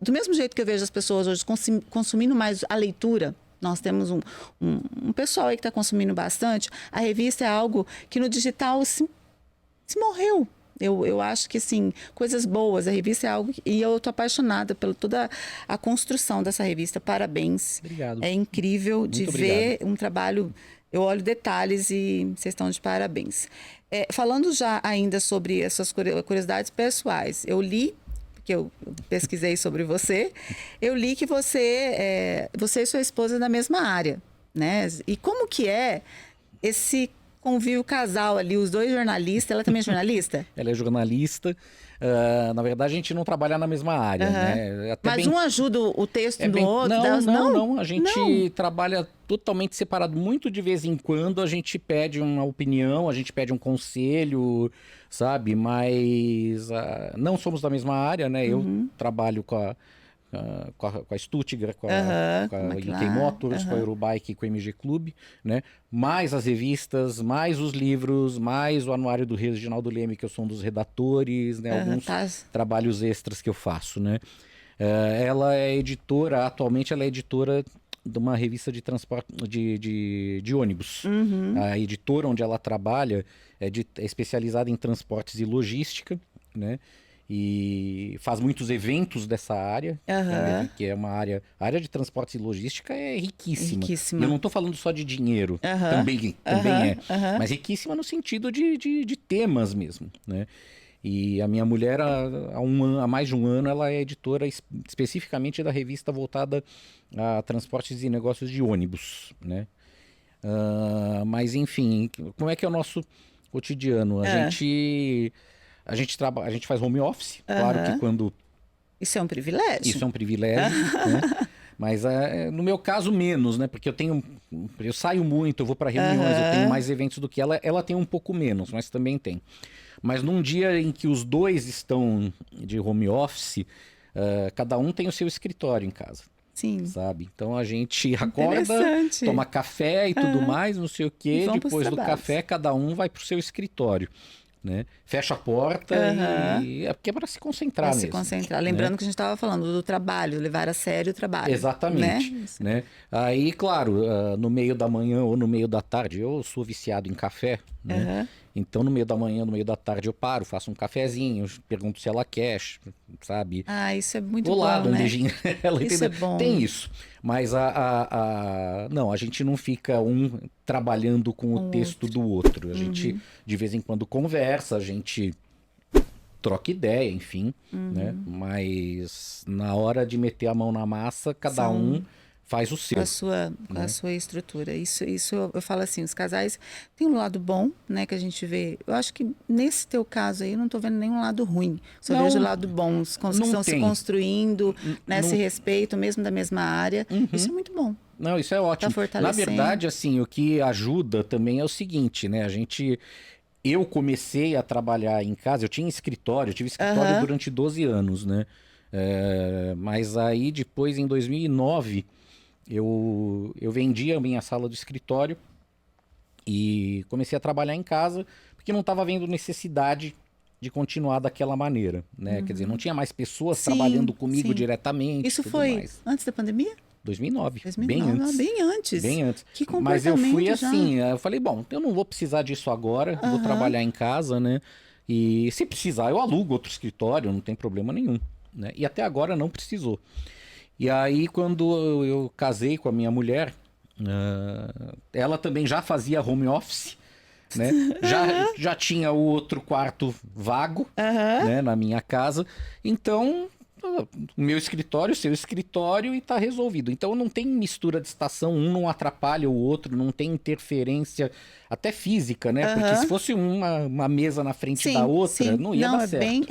do mesmo jeito que eu vejo as pessoas hoje consumindo mais a leitura, nós temos um pessoal aí que está consumindo bastante. A revista é algo que no digital se morreu. Eu acho que, assim, coisas boas. A revista é algo... E eu estou apaixonada pela toda a construção dessa revista. Parabéns. Obrigado. É incrível de Muito ver obrigado. um trabalho... Eu olho detalhes e vocês estão de parabéns. Falando já ainda sobre essas curiosidades pessoais. Eu li... que eu pesquisei sobre você, eu li que você e sua esposa da mesma área, né? E como que é esse convívio casal ali, os dois jornalistas? Ela também é jornalista? Ela é jornalista. Na verdade, a gente não trabalha na mesma área, né? Mas um ajuda o texto do outro? Não. A gente trabalha totalmente separado. Muito de vez em quando a gente pede uma opinião, a gente pede um conselho, sabe? Mas não somos da mesma área, né? Eu trabalho com a Stuttgart, com a UK Motors, com a Eurobike e com a MG Clube, né? Mais as revistas, mais os livros, mais o anuário do Reginaldo Leme, que eu sou um dos redatores, né? Alguns trabalhos extras que eu faço, né? Ela é editora, atualmente ela é editora de uma revista de transporte de ônibus. A editora onde ela trabalha é especializada em transportes e logística, né? E faz muitos eventos dessa área, que é uma área... A área de transportes e logística é riquíssima. E eu não estou falando só de dinheiro, também é. Mas riquíssima no sentido de temas mesmo, né? E a minha mulher, há mais de um ano, ela é editora especificamente da revista voltada a transportes e negócios de ônibus, né? Mas, enfim, como é que é o nosso cotidiano? A gente faz home office, claro que quando... Isso é um privilégio. Isso é um privilégio, né? Mas no meu caso, menos, né? Porque eu saio muito, eu vou para reuniões, eu tenho mais eventos do que ela. Ela tem um pouco menos, mas também tem. Mas num dia em que os dois estão de home office, cada um tem o seu escritório em casa. Sim. Sabe? Então a gente acorda, toma café e tudo mais, não sei o quê. Depois do café, cada um vai pro seu escritório. Né? Fecha a porta e é porque é para se concentrar mesmo. Se concentrar. Lembrando que a gente estava falando do trabalho, levar a sério o trabalho. Exatamente. Né? Aí, claro, no meio da manhã ou no meio da tarde, eu sou viciado em café, né? Então, no meio da manhã, no meio da tarde, eu paro, faço um cafezinho, pergunto se ela quer, sabe? Isso é muito bom, vou lá, dou um beijinho nela, isso entendeu? É bom. Tem isso. Mas não, a gente não fica trabalhando com o texto do outro. A gente, de vez em quando, conversa, a gente troca ideia, enfim, né? Mas na hora de meter a mão na massa, cada um faz o seu. Com a sua estrutura. Isso eu falo assim, os casais têm um lado bom, né, que a gente vê. Eu acho que nesse teu caso aí, eu não tô vendo nenhum lado ruim. Só vejo o lado bom, os que estão se construindo, né, esse respeito, mesmo da mesma área. Isso é muito bom. Não, isso é ótimo. Tá na verdade, assim, o que ajuda também é o seguinte, né, eu comecei a trabalhar em casa, eu tive escritório durante 12 anos, né, mas aí depois, em 2009... Eu vendi a minha sala do escritório e comecei a trabalhar em casa porque não estava vendo necessidade de continuar daquela maneira, né? Quer dizer, não tinha mais pessoas trabalhando comigo diretamente. Isso foi antes da pandemia? 2009. Bem antes. Bem antes. Que comportamento. Mas eu fui assim, eu falei, bom, eu não vou precisar disso agora, vou trabalhar em casa, né? E se precisar, eu alugo outro escritório, não tem problema nenhum, né? E até agora não precisou. E aí, quando eu casei com a minha mulher, ela também já fazia home office, né? Já tinha o outro quarto vago, né, na minha casa. Então, o meu escritório, o seu escritório, e tá resolvido. Então, não tem mistura de estação, um não atrapalha o outro, não tem interferência, até física, né? Porque se fosse uma mesa na frente da outra, não ia dar certo.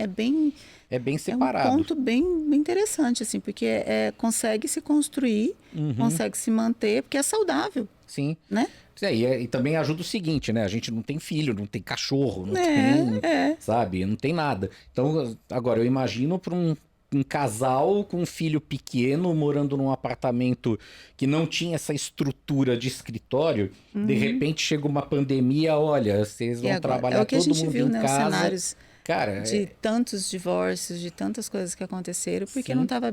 É bem separado. É um ponto bem interessante, assim, porque consegue se construir, consegue se manter, porque é saudável. Sim. Né? E também ajuda o seguinte, né? A gente não tem filho, não tem cachorro, não tem, sabe? Não tem nada. Então, agora, eu imagino para um casal com um filho pequeno morando num apartamento que não tinha essa estrutura de escritório, de repente chega uma pandemia, olha, vocês vão trabalhar todo mundo em casa. É o que a gente viu, né? Os cenários... Cara, de tantos divórcios, de tantas coisas que aconteceram, porque não estava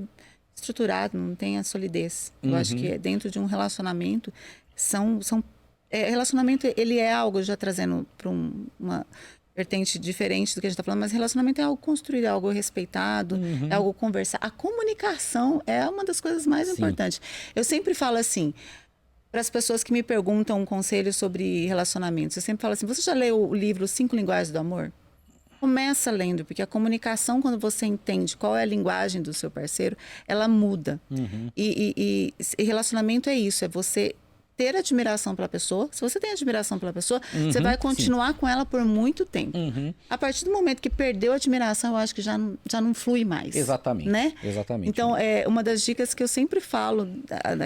estruturado, não tem a solidez. Eu acho que dentro de um relacionamento, relacionamento, ele é algo, já trazendo para uma vertente diferente do que a gente está falando, mas relacionamento é algo construído, é algo respeitado, é algo conversar. A comunicação é uma das coisas mais importantes. Eu sempre falo assim, para as pessoas que me perguntam um conselho sobre relacionamentos, eu sempre falo assim, você já leu o livro 5 Linguagens do Amor? Começa lendo, porque a comunicação, quando você entende qual é a linguagem do seu parceiro, ela muda. E relacionamento é isso, é você ter admiração pela pessoa. Se você tem admiração pela pessoa, você vai continuar com ela por muito tempo. A partir do momento que perdeu a admiração, eu acho que já não flui mais. Exatamente. Né? Exatamente. Então, uma das dicas que eu sempre falo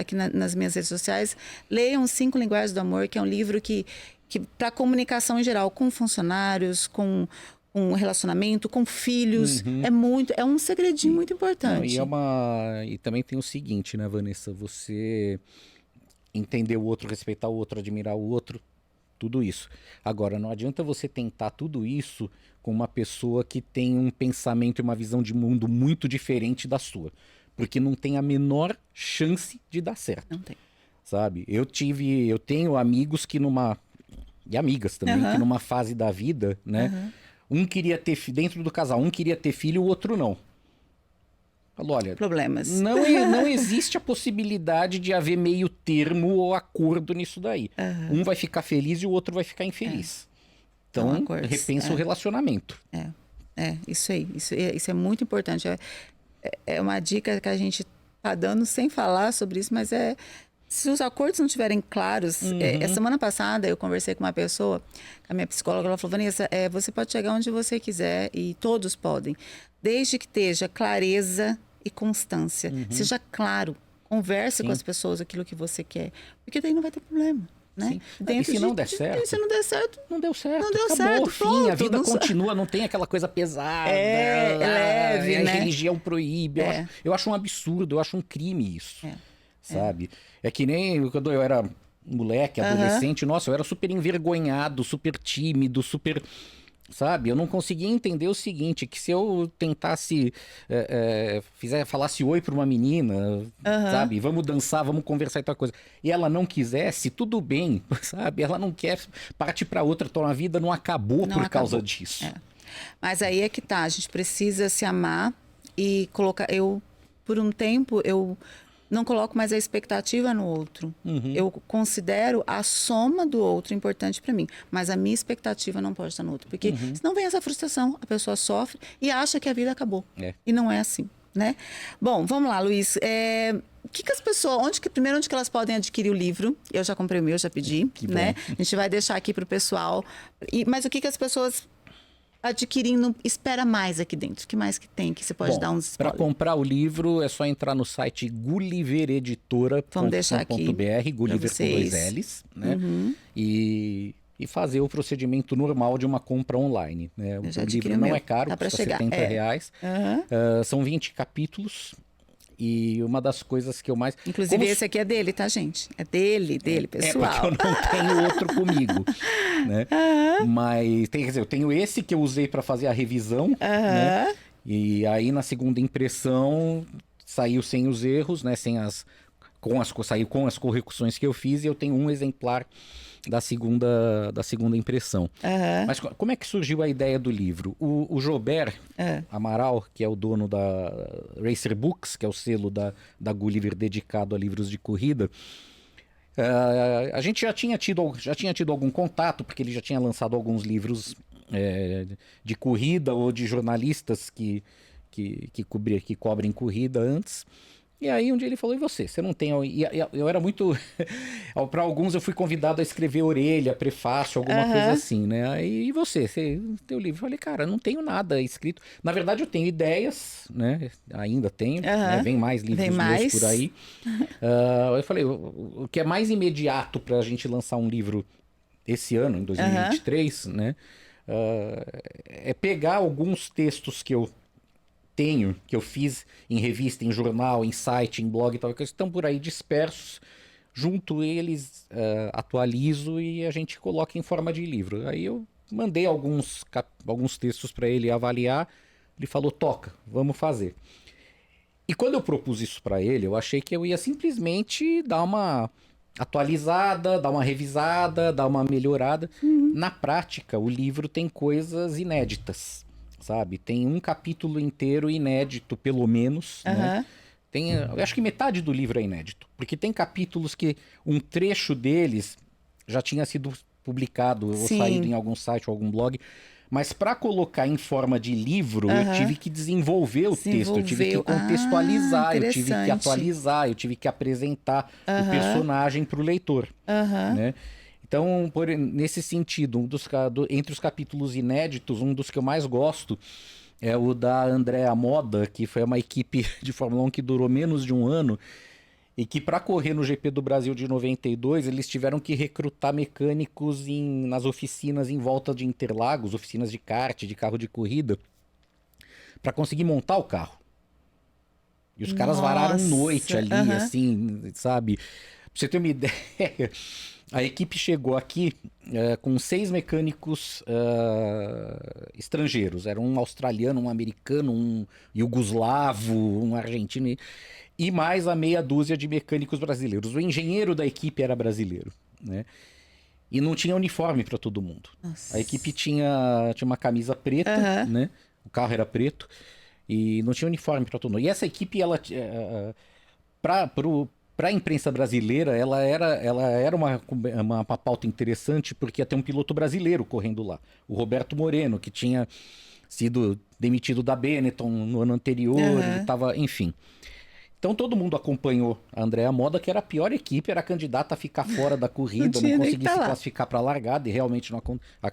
aqui nas minhas redes sociais, leiam 5 Linguagens do Amor, que é um livro que para comunicação em geral, com funcionários, com relacionamento, com filhos, é um segredinho muito importante. E também tem o seguinte, né, Vanessa, você entender o outro, respeitar o outro, admirar o outro, tudo isso. Agora, não adianta você tentar tudo isso com uma pessoa que tem um pensamento e uma visão de mundo muito diferente da sua. porque não tem a menor chance de dar certo. Não tem. Sabe? Eu tenho amigos que e amigas também, que numa fase da vida, né? Um queria ter, dentro do casal, um queria ter filho, o outro não. Falou, olha, problemas. Não existe a possibilidade de haver meio termo ou acordo nisso daí. Um vai ficar feliz e o outro vai ficar infeliz. Então, repensa o relacionamento. Isso aí. Isso é muito importante. É uma dica que a gente tá dando sem falar sobre isso, mas se os acordos não estiverem claros... semana passada eu conversei com uma pessoa, a minha psicóloga, ela falou, Vanessa, você pode chegar onde você quiser e todos podem, desde que esteja clareza e constância. Seja claro, converse com as pessoas aquilo que você quer, porque daí não vai ter problema. Né? E se não der certo? Se não der certo, não deu certo. Não deu acabou, certo. Fim, Pronto, a vida continua, não tem aquela coisa pesada. É leve, né? A religião proíbe. Eu acho um absurdo, eu acho um crime isso. Sabe? É que nem quando eu era moleque, adolescente, nossa, eu era super envergonhado, super tímido, super... Sabe? Eu não conseguia entender o seguinte, que se eu tentasse, falasse oi pra uma menina, sabe? Vamos dançar, vamos conversar e tal coisa. E ela não quisesse, tudo bem, sabe? Ela não quer partir pra outra, então a vida não acabou por causa disso. Mas aí é que tá, a gente precisa se amar e colocar... por um tempo, eu não coloco mais a expectativa no outro. Eu considero a soma do outro importante para mim. Mas a minha expectativa não pode estar no outro. Porque senão vem essa frustração. A pessoa sofre e acha que a vida acabou. E não é assim, né? Bom, vamos lá, Luiz. O que as pessoas... Onde que elas podem adquirir o livro? Eu já comprei o meu, já pedi, né? A gente vai deixar aqui para o pessoal. Mas o que as pessoas... adquirindo, espera mais aqui dentro? O que mais que tem que você pode dar uns spoilers? Para comprar o livro é só entrar no site gullivereditora.com.br, Gulliver com 2 L's, né? E fazer o procedimento normal de uma compra online. Né? O livro não é caro, custa R$70. São 20 capítulos. E uma das coisas que eu mais... Inclusive esse aqui é dele, tá, gente? É dele, pessoal. É porque eu não tenho outro comigo, né? Mas, quer dizer, eu tenho esse que eu usei para fazer a revisão, né? E aí na segunda impressão saiu sem os erros, né? Saiu com as correções que eu fiz e eu tenho um exemplar da segunda impressão. Mas como é que surgiu a ideia do livro? O Jober Amaral, que é o dono da Racer Books, que é o selo da Gulliver dedicado a livros de corrida, a gente já tinha tido algum contato, porque ele já tinha lançado alguns livros de corrida ou de jornalistas que cobrem corrida antes. E aí um dia ele falou, e você? Você não tem... E eu era muito... Para alguns eu fui convidado a escrever orelha, prefácio, alguma coisa assim, né? Aí, e você? Você tem o livro? Eu falei, cara, não tenho nada escrito. Na verdade eu tenho ideias, né? Ainda tenho, né? Vem mais livros meus por aí. Eu falei, o que é mais imediato para a gente lançar um livro esse ano, em 2023, né? É pegar alguns textos que eu fiz em revista, em jornal, em site, em blog e tal, que estão por aí dispersos, junto eles, atualizo e a gente coloca em forma de livro. Aí eu mandei alguns textos para ele avaliar, ele falou, toca, vamos fazer. E quando eu propus isso para ele, eu achei que eu ia simplesmente dar uma atualizada, dar uma revisada, dar uma melhorada. Na prática, o livro tem coisas inéditas. Sabe? Tem um capítulo inteiro inédito, pelo menos, né? Eu acho que metade do livro é inédito, porque tem capítulos que um trecho deles já tinha sido publicado ou saído em algum site ou algum blog, mas para colocar em forma de livro, eu tive que desenvolver o texto, eu tive que contextualizar, eu tive que atualizar, eu tive que apresentar o personagem para o leitor, né? Então, nesse sentido, entre os capítulos inéditos, um dos que eu mais gosto é o da Andrea Moda, que foi uma equipe de Fórmula 1 que durou menos de um ano e que, para correr no GP do Brasil de 92, eles tiveram que recrutar mecânicos nas oficinas em volta de Interlagos, oficinas de kart, de carro de corrida, para conseguir montar o carro. E os caras vararam noite ali, assim, sabe? Pra você ter uma ideia... A equipe chegou aqui com 6 mecânicos estrangeiros. Era um australiano, um americano, um iugoslavo, um argentino e mais a meia dúzia de mecânicos brasileiros. O engenheiro da equipe era brasileiro, né? E não tinha uniforme para todo mundo. Nossa. A equipe tinha uma camisa preta, né? O carro era preto e não tinha uniforme para todo mundo. E essa equipe, ela para a imprensa brasileira, ela era uma pauta interessante porque ia ter um piloto brasileiro correndo lá. O Roberto Moreno, que tinha sido demitido da Benetton no ano anterior, ele tava, enfim. Então todo mundo acompanhou a Andrea Moda, que era a pior equipe, era candidata a ficar fora da corrida, não conseguia se classificar para a largada e realmente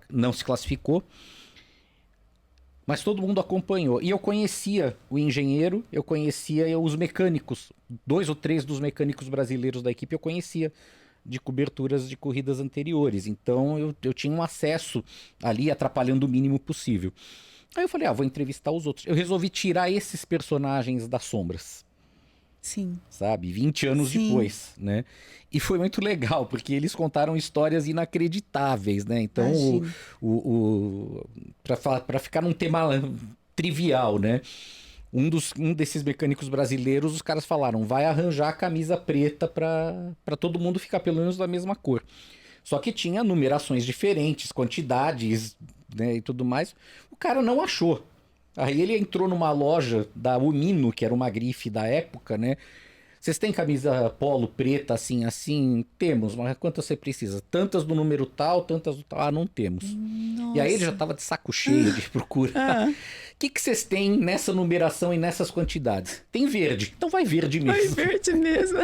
não se classificou. Mas todo mundo acompanhou. E eu conhecia o engenheiro, eu conhecia os mecânicos. 2 ou 3 dos mecânicos brasileiros da equipe eu conhecia de coberturas de corridas anteriores. Então eu tinha um acesso ali, atrapalhando o mínimo possível. Aí eu falei, vou entrevistar os outros. Eu resolvi tirar esses personagens das sombras. Sim. Sabe? 20 anos depois, né? E foi muito legal, porque eles contaram histórias inacreditáveis, né? Então, para ficar num tema trivial, né? Um desses mecânicos brasileiros, os caras falaram, vai arranjar a camisa preta para todo mundo ficar pelo menos da mesma cor. Só que tinha numerações diferentes, quantidades, né, e tudo mais. O cara não achou. Aí ele entrou numa loja da Umino, que era uma grife da época, né? Vocês têm camisa polo preta assim, assim? Temos, mas quantas você precisa? Tantas do número tal, tantas do tal. Não temos. Nossa. E aí ele já tava de saco cheio de procurar. O que vocês têm nessa numeração e nessas quantidades? Tem verde. Então vai verde mesmo. Vai verde mesmo.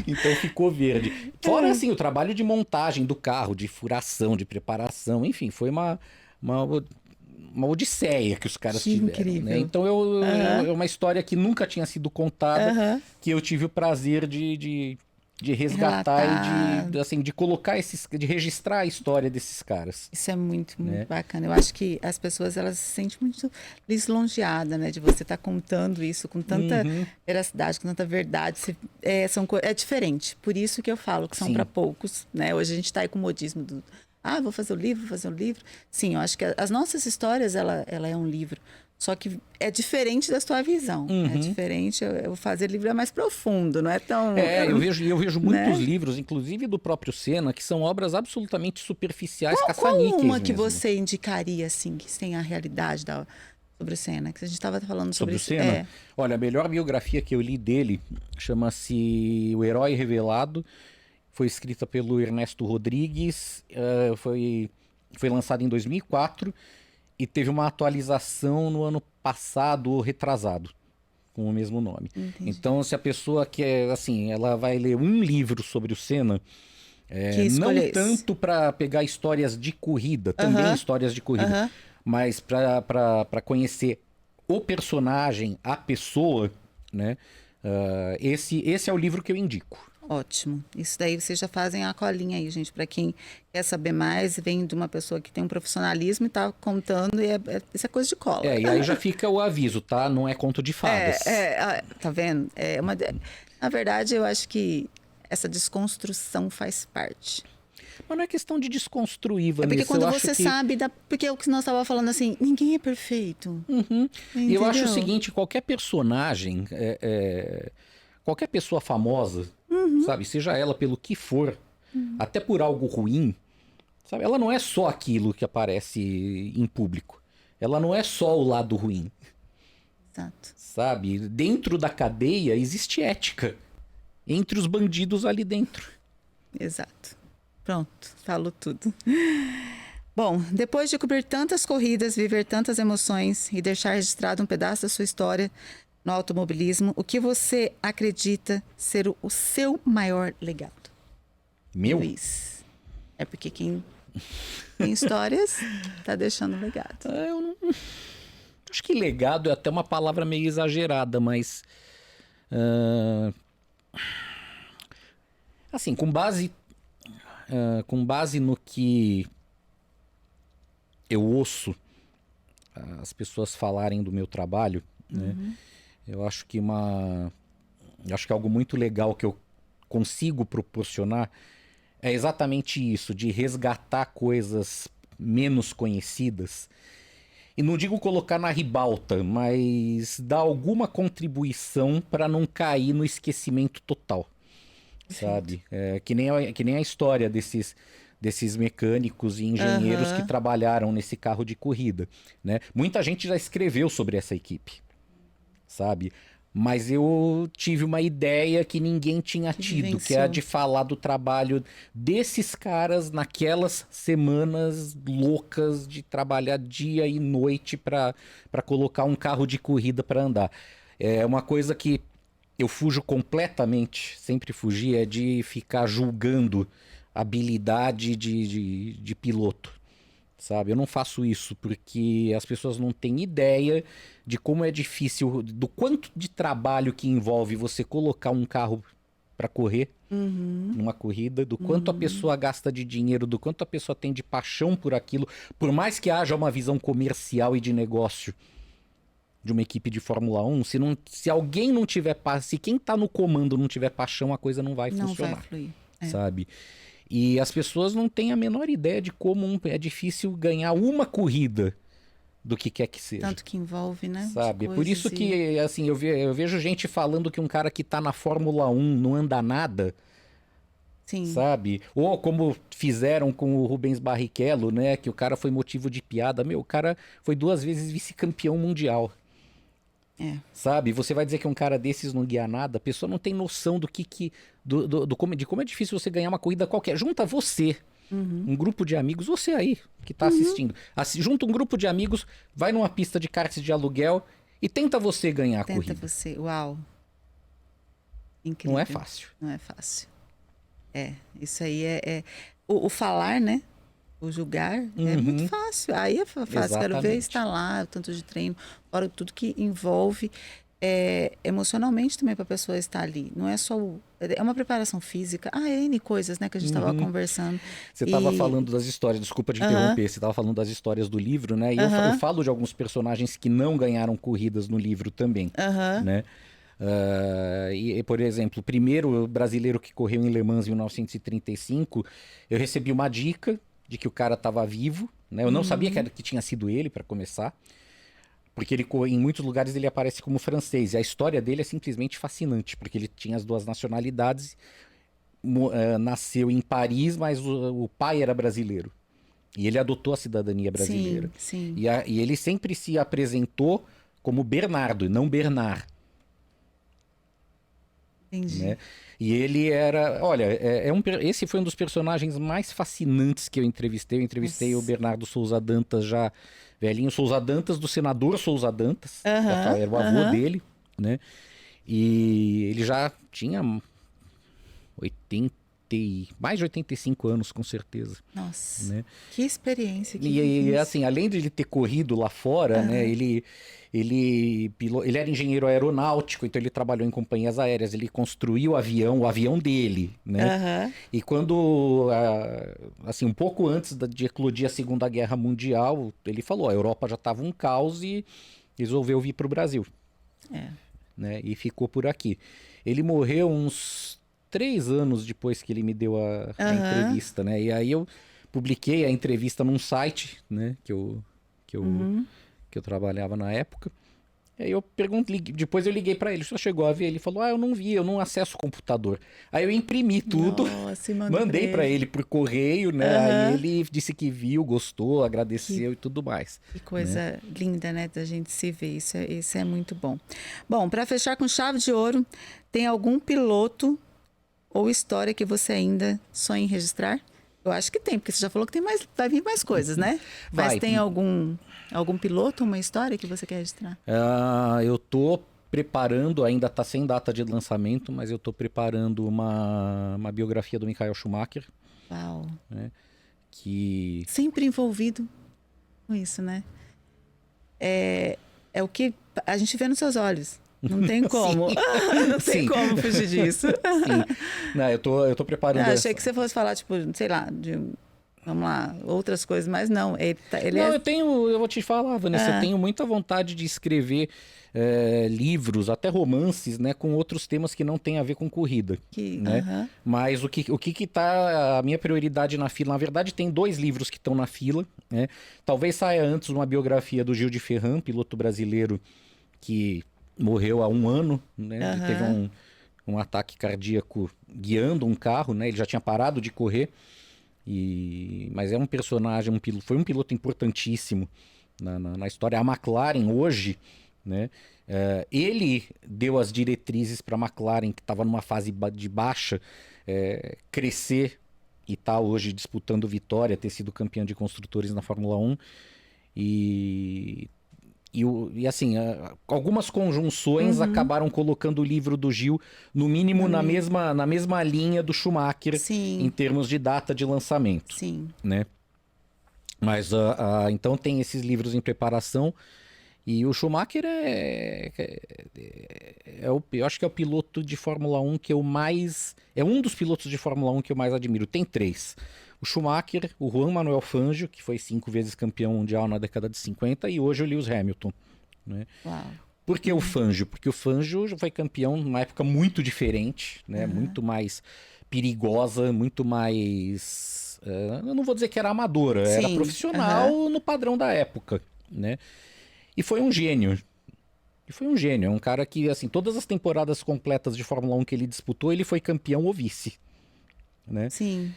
Então ficou verde. Fora assim, o trabalho de montagem do carro, de furação, de preparação, enfim, foi uma odisseia que os caras tiveram. Incrível. Né? Então é uma história que nunca tinha sido contada, que eu tive o prazer de resgatar e de colocar de registrar a história desses caras. Isso é muito bacana. Eu acho que as pessoas elas se sentem muito lisonjeadas, né, de você estar contando isso com tanta veracidade, com tanta verdade. É diferente. Por isso que eu falo que são para poucos, né? Hoje a gente está aí com o modismo do vou fazer o livro, vou fazer um livro. Sim, eu acho que as nossas histórias, ela é um livro. Só que é diferente da sua visão. É diferente, eu fazer livro é mais profundo, não é tão... Eu vejo muitos livros, inclusive do próprio Senna, que são obras absolutamente superficiais, caça-níqueis Qual uma mesmo. que você indicaria, assim, que tem a realidade sobre o Senna? Que a gente estava falando sobre o Senna? Olha, a melhor biografia que eu li dele chama-se O Herói Revelado. Foi escrita pelo Ernesto Rodrigues, foi lançada em 2004 e teve uma atualização no ano passado ou retrasado, com o mesmo nome. Entendi. Então, se a pessoa quer, assim, ela vai ler um livro sobre o Senna, não tanto para pegar histórias de corrida, também histórias de corrida, mas para conhecer o personagem, a pessoa, né? Esse é o livro que eu indico. Ótimo. Isso daí vocês já fazem a colinha aí, gente. Para quem quer saber mais, vem de uma pessoa que tem um profissionalismo e tá contando, e isso é coisa de cola. E aí já fica o aviso, tá? Não é conto de fadas. Tá vendo? Na verdade, eu acho que essa desconstrução faz parte. Mas não é questão de desconstruir, Vanessa. Porque quando você sabe... Porque é o que nós estávamos falando assim, ninguém é perfeito. E eu acho o seguinte, qualquer personagem, qualquer pessoa famosa, sabe, seja ela pelo que for, até por algo ruim, sabe, ela não é só aquilo que aparece em público. Ela não é só o lado ruim. Exato. Sabe, dentro da cadeia existe ética. Entre os bandidos ali dentro. Exato. Pronto, falo tudo. Bom, depois de cobrir tantas corridas, viver tantas emoções e deixar registrado um pedaço da sua história no automobilismo, o que você acredita ser o seu maior legado? Meu? Luiz. É porque quem tem histórias tá deixando legado. Eu não... Acho que legado é até uma palavra meio exagerada, mas... Assim, com base no que eu ouço as pessoas falarem do meu trabalho, né? Eu acho que algo muito legal que eu consigo proporcionar é exatamente isso, de resgatar coisas menos conhecidas. E não digo colocar na ribalta, mas dar alguma contribuição para não cair no esquecimento total, sabe? Que nem a história desses mecânicos e engenheiros que trabalharam nesse carro de corrida, né? Muita gente já escreveu sobre essa equipe, sabe? Mas eu tive uma ideia que ninguém tinha tido, que é a de falar do trabalho desses caras naquelas semanas loucas de trabalhar dia e noite para colocar um carro de corrida para andar. É uma coisa que eu fujo completamente, sempre fugi, é de ficar julgando habilidade de piloto. Sabe? Eu não faço isso porque as pessoas não têm ideia de como é difícil, do quanto de trabalho que envolve você colocar um carro para correr numa corrida, do quanto a pessoa gasta de dinheiro, do quanto a pessoa tem de paixão por aquilo, por mais que haja uma visão comercial e de negócio de uma equipe de Fórmula 1, se alguém não tiver se quem tá no comando não tiver paixão, a coisa não vai funcionar. Não vai fluir. Sabe? E as pessoas não têm a menor ideia de como é difícil ganhar uma corrida do que quer que seja. Tanto que envolve, né? Sabe? Por isso que, assim, eu vejo gente falando que um cara que tá na Fórmula 1 não anda nada. Sim. Sabe? Ou como fizeram com o Rubens Barrichello, né? Que o cara foi motivo de piada. Meu, o cara foi 2 vezes vice-campeão mundial. Sabe? Você vai dizer que um cara desses não guia nada, a pessoa não tem noção de como é difícil você ganhar uma corrida qualquer. Junta você, um grupo de amigos, você aí que tá assistindo. Junta um grupo de amigos, vai numa pista de kart de aluguel e tenta você ganhar a corrida. Tenta você, uau. Incrível. Não é fácil. Não é fácil. Isso aí o falar, né? O julgar é muito fácil. Aí é fácil. Exatamente. Quero ver estar lá, o tanto de treino, fora tudo que envolve emocionalmente também para a pessoa estar ali. Não é só é uma preparação física. N coisas, né, que a gente estava conversando. Você estava falando das histórias, desculpa te interromper, você estava falando das histórias do livro, né? E eu falo de alguns personagens que não ganharam corridas no livro também, né? Por exemplo, o primeiro brasileiro que correu em Le Mans em 1935, eu recebi uma dica de que o cara estava vivo, né? Eu não sabia que tinha sido ele, para começar, porque em muitos lugares ele aparece como francês, e a história dele é simplesmente fascinante, porque ele tinha as 2 nacionalidades, nasceu em Paris, mas o pai era brasileiro, e ele adotou a cidadania brasileira. Sim. E ele sempre se apresentou como Bernardo, e não Bernard. Entendi. Né? E ele era... Olha, esse foi um dos personagens mais fascinantes que eu entrevistei. Eu entrevistei o Bernardo Souza Dantas, já velhinho. Souza Dantas, do senador Souza Dantas. Era o avô dele, né? E ele já tinha mais de 85 anos, com certeza. Nossa, né? Que experiência. E assim, além de ele ter corrido lá fora, né? Ele era engenheiro aeronáutico, então ele trabalhou em companhias aéreas, ele construiu o avião dele, né? E quando, assim, um pouco antes de eclodir a Segunda Guerra Mundial, ele falou, a Europa já estava um caos e resolveu vir para o Brasil. Né? E ficou por aqui. Ele morreu uns 3 anos depois que ele me deu a entrevista, né? E aí eu publiquei a entrevista num site, né? Que eu trabalhava na época. Aí eu depois eu liguei pra ele, só chegou a ver, ele falou, eu não vi, eu não acesso o computador. Aí eu imprimi tudo, mandei pra ele por correio, né? Aí ele disse que viu, gostou, agradeceu e tudo mais. Que coisa linda, né, da gente se ver, isso é muito bom. Bom, pra fechar com chave de ouro, tem algum piloto ou história que você ainda sonha em registrar? Eu acho que tem, porque você já falou que vai vir mais coisas, né? Mas tem algum piloto, uma história que você quer registrar? Eu tô preparando, ainda está sem data de lançamento, mas eu tô preparando uma biografia do Michael Schumacher. Uau! Né, sempre envolvido com isso, né? É o que a gente vê nos seus olhos. Não tem como. Não tem como fugir disso. Sim. Não, eu tô preparando. Achei que você fosse falar, tipo, sei lá, vamos lá, outras coisas, mas não. Ele não, eu vou te falar, Vanessa, eu tenho muita vontade de escrever livros, até romances, né, com outros temas que não tem a ver com corrida, né? Mas o que tá a minha prioridade na fila? Na verdade, tem 2 livros que estão na fila, né? Talvez saia antes uma biografia do Gil de Ferran, piloto brasileiro que morreu há 1 ano, né? Ele teve um ataque cardíaco guiando um carro, né? Ele já tinha parado de correr. Mas é um personagem, foi um piloto importantíssimo na história. A McLaren hoje, né, ele deu as diretrizes para a McLaren, que estava numa fase de baixa, crescer e está hoje disputando vitória, ter sido campeão de construtores na Fórmula 1. E assim, algumas conjunções acabaram colocando o livro do Gil, no mínimo, na mesma linha do Schumacher, Sim. em termos de data de lançamento. Sim. Né? Mas então tem esses livros em preparação. E o Schumacher eu acho que é o piloto de Fórmula 1 que eu mais... É um dos pilotos de Fórmula 1 que eu mais admiro. Tem 3. O Schumacher, o Juan Manuel Fangio, que foi 5 vezes campeão mundial na década de 50, e hoje o Lewis Hamilton. Né? Uau. Por que o Fangio? Porque o Fangio já foi campeão numa época muito diferente, né? Muito mais perigosa, muito mais... eu não vou dizer que era amadora, era profissional no padrão da época. Né? E foi um gênio. É um cara que, assim, todas as temporadas completas de Fórmula 1 que ele disputou, ele foi campeão ou vice. Né? Sim.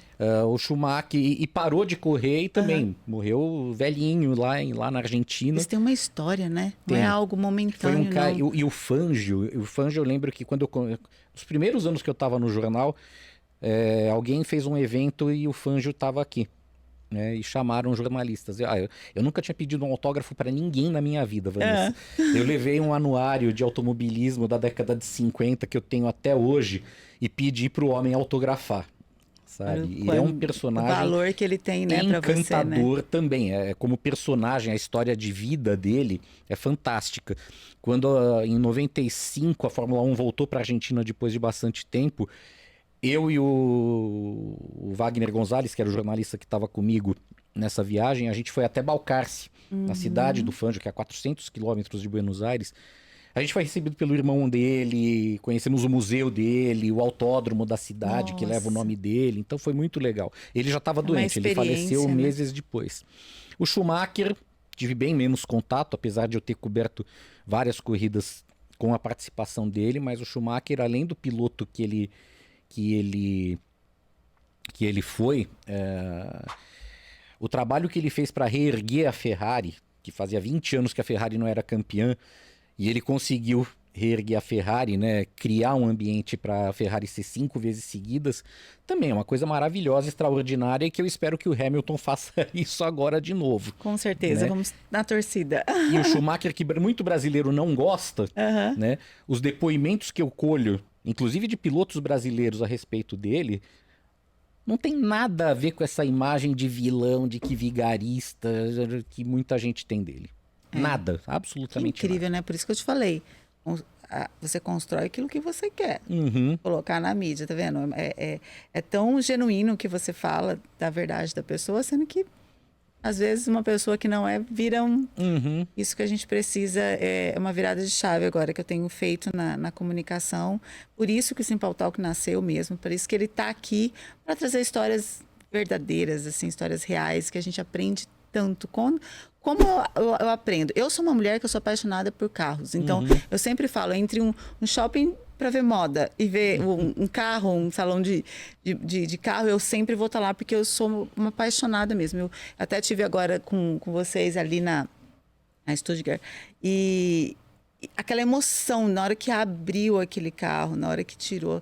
O Schumacher e parou de correr e também morreu velhinho lá na Argentina. Isso tem uma história, né? Não é algo momentâneo. Foi um cara, e o Fangio eu lembro que os primeiros anos que eu estava no jornal, alguém fez um evento e o Fangio estava aqui. Né, e chamaram jornalistas. Eu nunca tinha pedido um autógrafo para ninguém na minha vida, Vanessa. Eu levei um anuário de automobilismo da década de 50 que eu tenho até hoje e pedi para o homem autografar. Sabe? E é um personagem... O valor que ele tem, né, para você, encantador também. Como personagem, a história de vida dele é fantástica. Quando, em 95, a Fórmula 1 voltou para a Argentina depois de bastante tempo, eu e o Wagner Gonzalez, que era o jornalista que estava comigo nessa viagem, a gente foi até Balcarce, na cidade do Fangio, que é a 400 quilômetros de Buenos Aires. A gente foi recebido pelo irmão dele, conhecemos o museu dele, o autódromo da cidade, que leva o nome dele. Então foi muito legal. Ele já estava doente, ele faleceu meses depois. O Schumacher, tive bem menos contato, apesar de eu ter coberto várias corridas com a participação dele, mas o Schumacher, além do piloto que ele foi, o trabalho que ele fez para reerguer a Ferrari, que fazia 20 anos que a Ferrari não era campeã, e ele conseguiu reerguer a Ferrari, né, criar um ambiente para a Ferrari ser 5 vezes seguidas, também é uma coisa maravilhosa, extraordinária, e que eu espero que o Hamilton faça isso agora de novo. Com certeza, né? Vamos na torcida. E o Schumacher, que muito brasileiro não gosta, né, os depoimentos que eu colho, inclusive de pilotos brasileiros a respeito dele, não tem nada a ver com essa imagem de vilão, de que vigarista, que muita gente tem dele. Nada, absolutamente que incrível, nada. né? Por isso que eu te falei. Você constrói aquilo que você quer colocar na mídia, tá vendo? É tão genuíno que você fala da verdade da pessoa, sendo que às vezes uma pessoa que não vira isso que a gente precisa é uma virada de chave agora que eu tenho feito na comunicação. Por isso que o Simple Talk nasceu mesmo, por isso que ele está aqui para trazer histórias verdadeiras, assim, histórias reais que a gente aprende tanto. Como eu aprendo? Eu sou uma mulher que eu sou apaixonada por carros. Então, eu sempre falo, entre um shopping para ver moda e ver um carro, um salão de carro, eu sempre vou estar lá porque eu sou uma apaixonada mesmo. Eu até tive agora com vocês ali na Stuttgart. E aquela emoção, na hora que abriu aquele carro, na hora que tirou...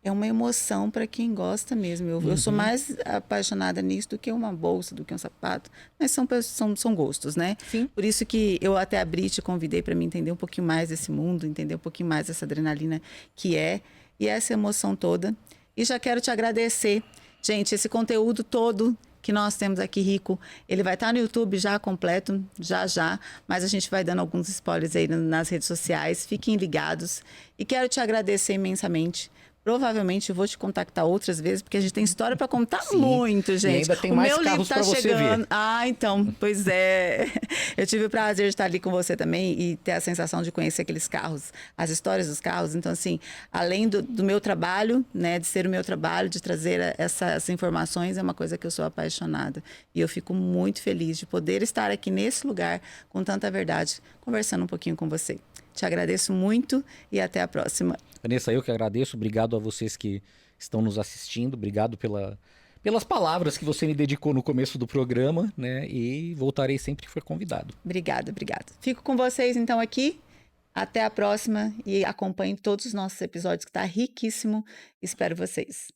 É uma emoção para quem gosta mesmo. Eu sou mais apaixonada nisso do que uma bolsa, do que um sapato. Mas são gostos, né? Sim. Por isso que eu até abri, te convidei para me entender um pouquinho mais desse mundo, entender um pouquinho mais dessa adrenalina que é. E essa emoção toda. E já quero te agradecer. Gente, esse conteúdo todo que nós temos aqui, rico, ele vai estar no YouTube já completo, já. Mas a gente vai dando alguns spoilers aí nas redes sociais. Fiquem ligados. E quero te agradecer imensamente provavelmente eu vou te contactar outras vezes, porque a gente tem história para contar. Sim. Muito, gente. E ainda tem mais carros para você ver. Ah, então, pois é. Eu tive o prazer de estar ali com você também e ter a sensação de conhecer aqueles carros, as histórias dos carros. Então, assim, além do meu trabalho, né, de ser o meu trabalho, de trazer essas informações, é uma coisa que eu sou apaixonada. E eu fico muito feliz de poder estar aqui nesse lugar com tanta verdade, conversando um pouquinho com você. Te agradeço muito e até a próxima. Vanessa, eu que agradeço. Obrigado a vocês que estão nos assistindo. Obrigado pelas palavras que você me dedicou no começo do programa, né? E voltarei sempre que for convidado. Obrigada. Fico com vocês, então, aqui. Até a próxima e acompanhe todos os nossos episódios, que está riquíssimo. Espero vocês.